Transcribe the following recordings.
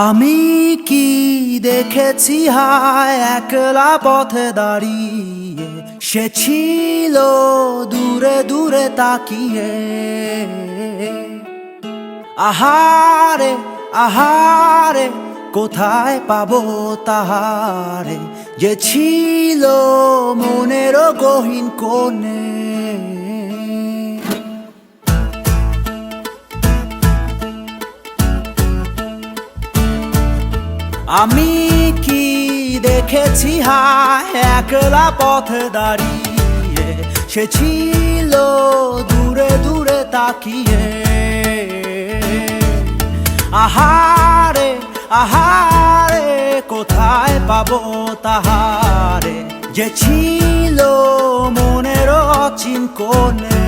আমি কি দেখেছি হায় একলা পথে দাঁড়িয়ে, সে ছিল দূরে দূরে তাকিয়ে। আহারে আহারে কোথায় পাবো তাহারে, যে ছিল মনের গহীন কোণে। আমি কি দেখেছি হায় একলা পথে দাঁড়িয়ে, সে ছিল দূরে দূরে তাকিয়ে। আহারে আহারে কোথায় পাবো তাহারে, যে ছিল মনের অচিন কোণে।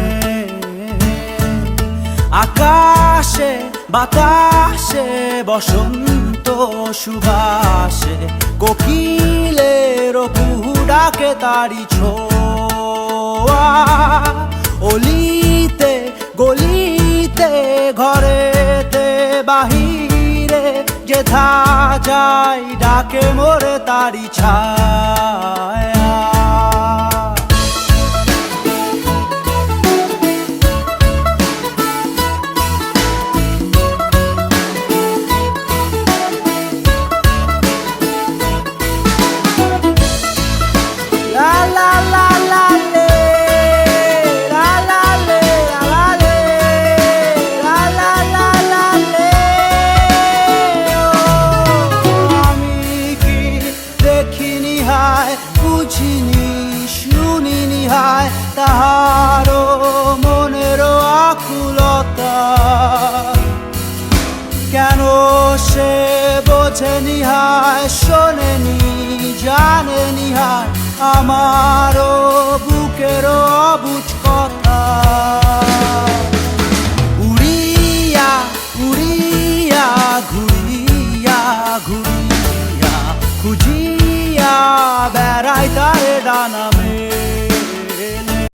আকাশে বাতাসে বসন্ত সুবাসে, কোকিলের কুহু ডাকে তারি ছোঁয়া। অলিতে গলিতে ঘরেতে বাহিরে, যেথা যাই ডাকে মোরে তারি ছায়া। বুঝিনি শুনিনি হায় তাহারও মনের আকুলতা, কেন সে বোঝেনি হায় শোনেনি জানেনি হায় আমারও বুকের অবুঝ কথা। উড়িয়া উড়িয়া ঘুরিয়া ঘুরিয়া খুঁজিয়া বেড়াই তারে ডানা